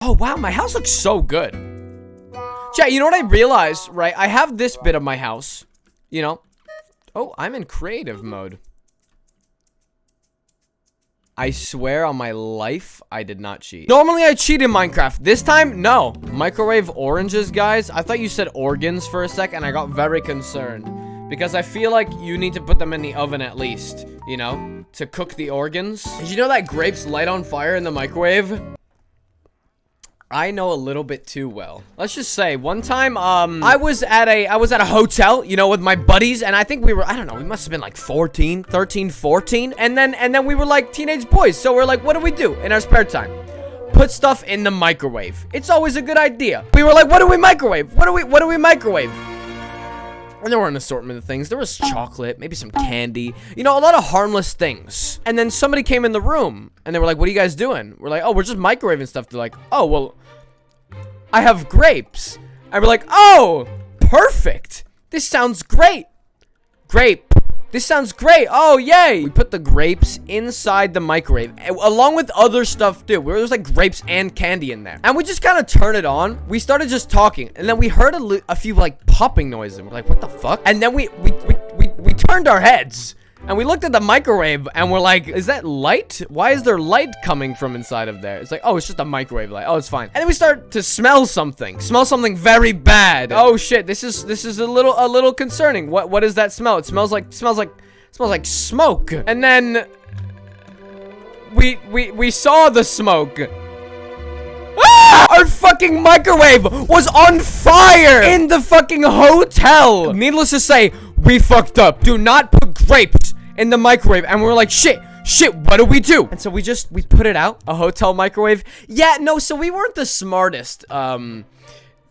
Oh, wow, my house looks so good. Chat, you know what I realized, right? I have this bit of my house, you know. Oh, I'm in creative mode. I swear on my life, I did not cheat. Normally, I cheat in Minecraft. This time, no. Microwave oranges, guys. I thought you said organs for a sec, and I got very concerned. Because I feel like you need to put them in the oven at least, you know, to cook the organs. Did you know that grapes light on fire in the microwave? I know a little bit too well. Let's just say one time, I was at a hotel, you know, with my buddies, and I think we were, I don't know, we must have been like 13, 14. And then we were like teenage boys. So we're like, what do we do in our spare time? Put stuff in the microwave. It's always a good idea. We were like, what do we microwave? What do we microwave? And there were an assortment of things. There was chocolate, maybe some candy, you know, a lot of harmless things. And then somebody came in the room and they were like, what are you guys doing? We're like, oh, we're just microwaving stuff. They're like, oh, well, I have grapes. And we're like, oh, perfect. This sounds great. Grape. This sounds great. Oh, yay. We put the grapes inside the microwave along with other stuff too. There was like grapes and candy in there. And we just kind of turned it on. We started just talking. And then we heard a few like popping noises. And we're like, what the fuck? And then we turned our heads. And we looked at the microwave and we're like, is that light? Why is there light coming from inside of there? It's like, oh, it's just a microwave light. Oh, it's fine. And then we start to smell something something very bad. Oh shit, this is a little concerning. What is that smell? It smells like smoke. And then we saw the smoke. Our fucking microwave was on fire in the fucking hotel. Needless to say, we fucked up. Do not put grapes in the microwave. And we're like, shit, what do we do? And so we put it out, a hotel microwave. Yeah, no, so we weren't the smartest,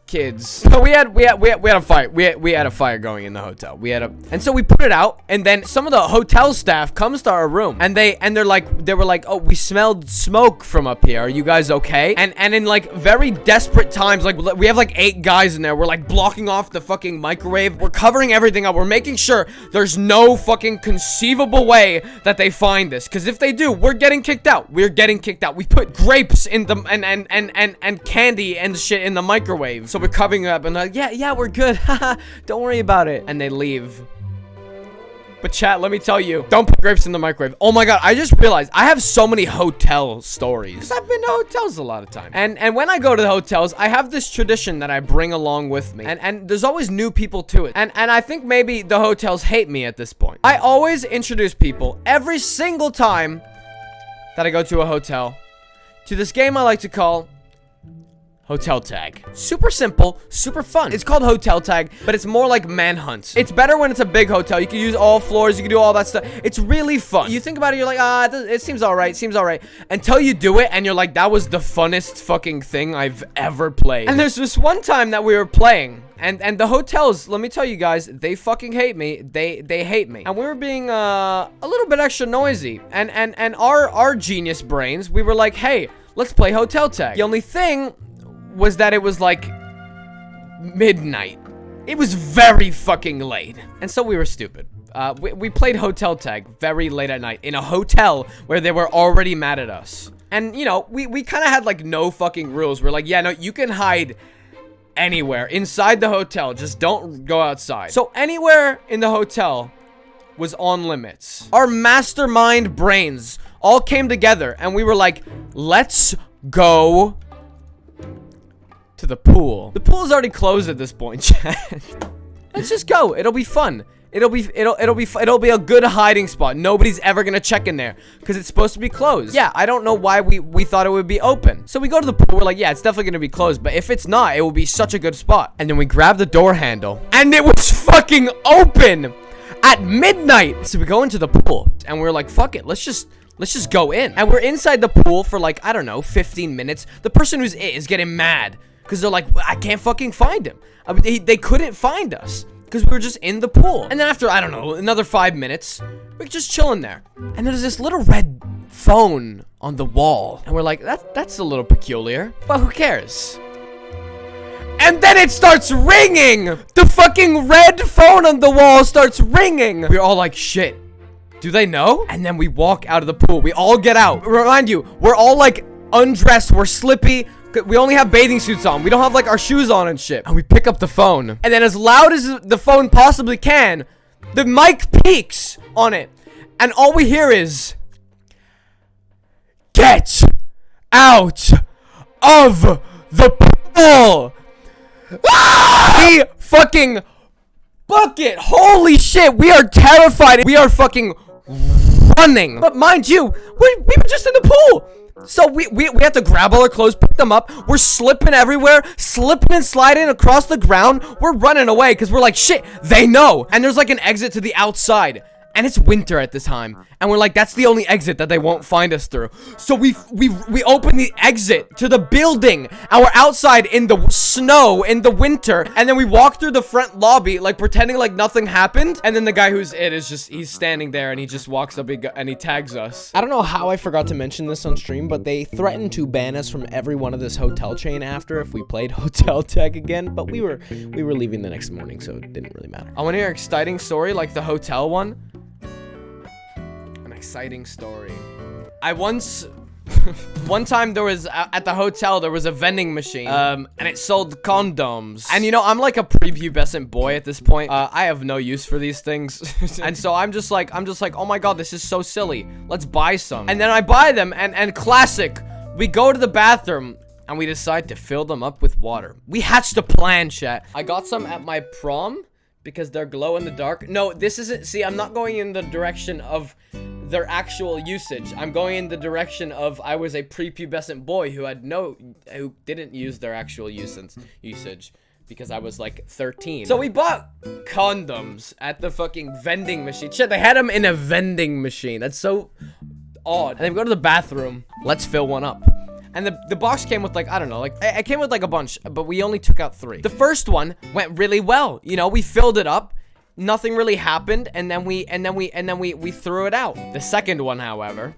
kids. But we had a fire. We had a fire going in the hotel. And so we put it out, and then some of the hotel staff comes to our room, and they were like, oh, we smelled smoke from up here. Are you guys okay? And in like very desperate times, like we have like 8 guys in there. We're like blocking off the fucking microwave. We're covering everything up. We're making sure there's no fucking conceivable way that they find this. Because if they do, we're getting kicked out. We're getting kicked out. We put grapes in the and candy and shit in the microwave. So we're covering it up and they're like, yeah, we're good. Don't worry about it. And they leave. But chat, let me tell you, don't put grapes in the microwave. Oh my god, I just realized I have so many hotel stories. Because I've been to hotels a lot of times. And when I go to the hotels, I have this tradition that I bring along with me. And there's always new people to it. And I think maybe the hotels hate me at this point. I always introduce people every single time that I go to a hotel to this game I like to call Hotel Tag. Super simple, super fun. It's called Hotel Tag, but it's more like Manhunt. It's better when it's a big hotel. You can use all floors, you can do all that stuff. It's really fun. You think about it, you're like, it seems alright, until you do it, and you're like, that was the funnest fucking thing I've ever played. And there's this one time that we were playing, and the hotels, let me tell you guys, they fucking hate me. They hate me. And we were being a little bit extra noisy. And our genius brains, we were like, hey, let's play Hotel Tag. The only thing was that it was like midnight. It was very fucking late. And so we were stupid. We played Hotel Tag very late at night in a hotel where they were already mad at us. And, you know, we kind of had like no fucking rules. We're like, yeah, no, you can hide anywhere inside the hotel. Just don't go outside. So anywhere in the hotel was on limits. Our mastermind brains all came together and we were like, let's go to the pool. The pool's already closed at this point, chat. Let's just go. It'll be fun. It'll be a good hiding spot. Nobody's ever gonna check in there because it's supposed to be closed. Yeah, I don't know why we thought it would be open. So we go to the pool. We're like, yeah, it's definitely gonna be closed. But if it's not, it will be such a good spot. And then we grab the door handle, and it was fucking open at midnight. So we go into the pool, and we're like, fuck it. Let's just go in. And we're inside the pool for like, I don't know, 15 minutes. The person who's is getting mad. Because they're like, I can't fucking find him. I mean, they couldn't find us. Because we were just in the pool. And then after, I don't know, another 5 minutes, we're just chilling there. And there's this little red phone on the wall. And we're like, that's a little peculiar. But who cares? And then it starts ringing. The fucking red phone on the wall starts ringing. We're all like, shit. Do they know? And then we walk out of the pool. We all get out. Remind you, we're all like undressed, we're slippy, We only have bathing suits on. We don't have, like, our shoes on and shit. And we pick up the phone. And then as loud as the phone possibly can, the mic peaks on it. And all we hear is... Get out of the pool! We fucking book it. Holy shit, we are terrified. We are fucking running. But mind you, we were just in the pool. So we had to grab all our clothes, pick them up. We're slipping everywhere, slipping and sliding across the ground. We're running away because we're like, shit, they know. And there's like an exit to the outside. And it's winter at this time. And we're like, that's the only exit that they won't find us through. So we open the exit to the building. And we're outside in the snow in the winter. And then we walk through the front lobby, like pretending like nothing happened. And then the guy who's it is just, he's standing there and he just walks up and he tags us. I don't know how I forgot to mention this on stream, but they threatened to ban us from every one of this hotel chain after if we played hotel tag again. But we were leaving the next morning, so it didn't really matter. I want to hear an exciting story like the hotel one. Exciting story. I once one time there was at the hotel there was a vending machine and it sold condoms, and you know I'm like a prepubescent boy at this point. I have no use for these things and so I'm just like oh my god, this is so silly, let's buy some. And then I buy them and classic, we go to the bathroom and we decide to fill them up with water. We hatched a plan, chat. I got some at my prom because they're glow in the dark. No, this isn't, see, I'm not going in the direction of their actual usage. I'm going in the direction of I was a prepubescent boy who didn't use their actual usage because I was like 13. So we bought condoms at the fucking vending machine. Shit, they had them in a vending machine. That's so odd. And then we go to the bathroom. Let's fill one up. And the box came with like, I don't know, like it came with like a bunch, but we only took out 3. The first one went really well. You know, we filled it up. Nothing really happened, and then we threw it out. The second one, however,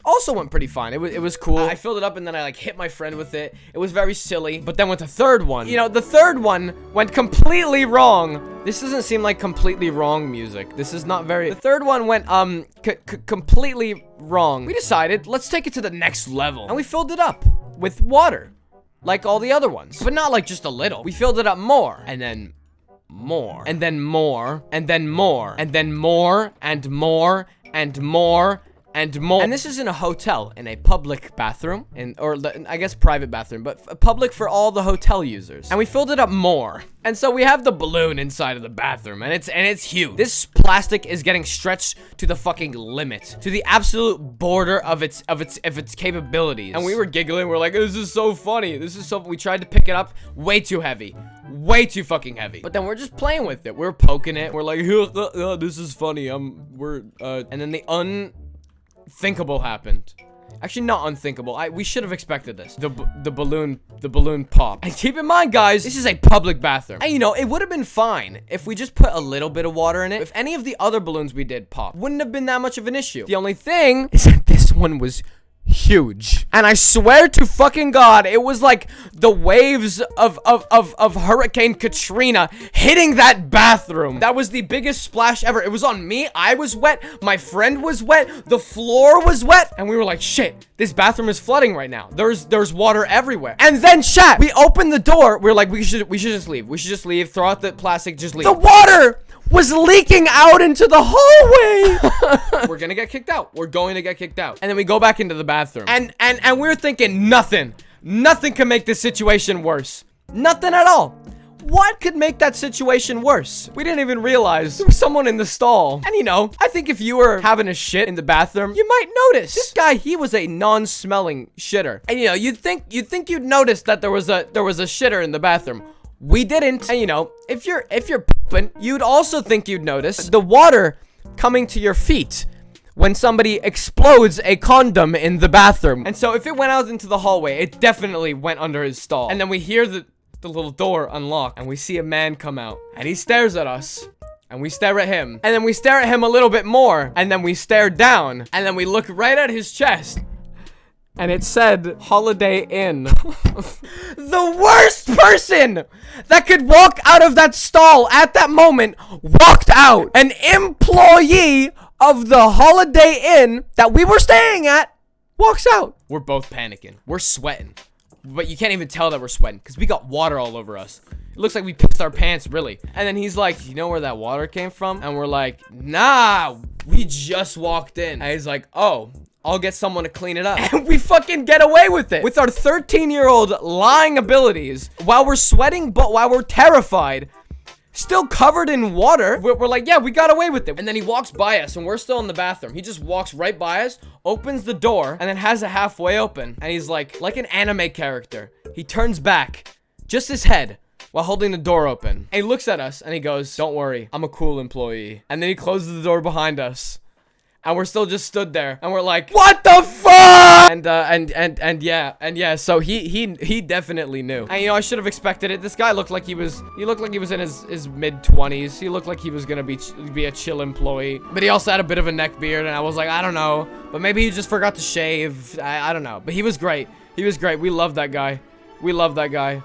also went pretty fine. It was cool. I filled it up and then I like hit my friend with it. It was very silly. But then with the third one, you know, the third one went completely wrong. This doesn't seem like completely wrong music. This is not very. The third one went completely wrong. We decided, let's take it to the next level. And we filled it up with water like all the other ones, but not like just a little. We filled it up more, and then more, and then more, and then more, and then more, and more, and more, and more. And this is in a hotel, in a public bathroom, I guess private bathroom, but public for all the hotel users. And we filled it up more. And so we have the balloon inside of the bathroom, and it's huge. This plastic is getting stretched to the fucking limit, to the absolute border of its capabilities. And we were giggling. We're like, this is so funny. This is so. We tried to pick it up, way too heavy. Way too fucking heavy. But then we're just playing with it. We're poking it. We're like, this is funny. And then the unthinkable happened. Actually, not unthinkable. We should have expected this. The balloon popped. And keep in mind, guys, this is a public bathroom. And you know, it would have been fine if we just put a little bit of water in it. If any of the other balloons we did pop, wouldn't have been that much of an issue. The only thing is that this one was huge, and I swear to fucking God, it was like the waves of Hurricane Katrina hitting that bathroom. That was the biggest splash ever. It was on me. I was wet. My friend was wet. The floor was wet, and we were like, shit, this bathroom is flooding right now. There's water everywhere. And then, chat, we opened the door. We were like, we should just leave. We should just leave. Throw out the plastic. Just leave. The water was leaking out into the hallway. We're gonna get kicked out. We're going to get kicked out. And then we go back into the bathroom. And we're thinking nothing can make this situation worse. Nothing at all. What could make that situation worse? We didn't even realize there was someone in the stall. And you know, I think if you were having a shit in the bathroom, you might notice. This guy, he was a non-smelling shitter. And you know, you'd think you'd notice that there was a shitter in the bathroom. We didn't. And you know, if you're pooping, you'd also think you'd notice the water coming to your feet when somebody explodes a condom in the bathroom. And so if it went out into the hallway, it definitely went under his stall. And then we hear the little door unlock, and we see a man come out, and he stares at us. And we stare at him. And then we stare at him a little bit more. And then we stare down. And then we look right at his chest. And it said, Holiday Inn. The worst person that could walk out of that stall at that moment walked out. An employee of the Holiday Inn that we were staying at walks out. We're both panicking. We're sweating. but you can't even tell that we're sweating because we got water all over us. It looks like we pissed our pants, really. And then he's like, you know where that water came from? And we're like, nah, we just walked in. And he's like, oh, I'll get someone to clean it up. And we fucking get away with it. With our 13-year-old lying abilities, while we're sweating, but while we're terrified, still covered in water, we're like, yeah, we got away with it. And then he walks by us, and we're still in the bathroom. He just walks right by us, opens the door, and then has it halfway open. And he's like an anime character. He turns back, just his head, while holding the door open. And he looks at us, and he goes, don't worry, I'm a cool employee. And then he closes the door behind us. And we're still just stood there, and we're like, what the fuck? And yeah, so he definitely knew. And you know, I should have expected it. This guy looked like he was in his mid-20s. He looked like he was gonna be a chill employee. But he also had a bit of a neck beard, and I was like, I don't know. But maybe he just forgot to shave. I don't know. But he was great. He was great. We love that guy. We love that guy.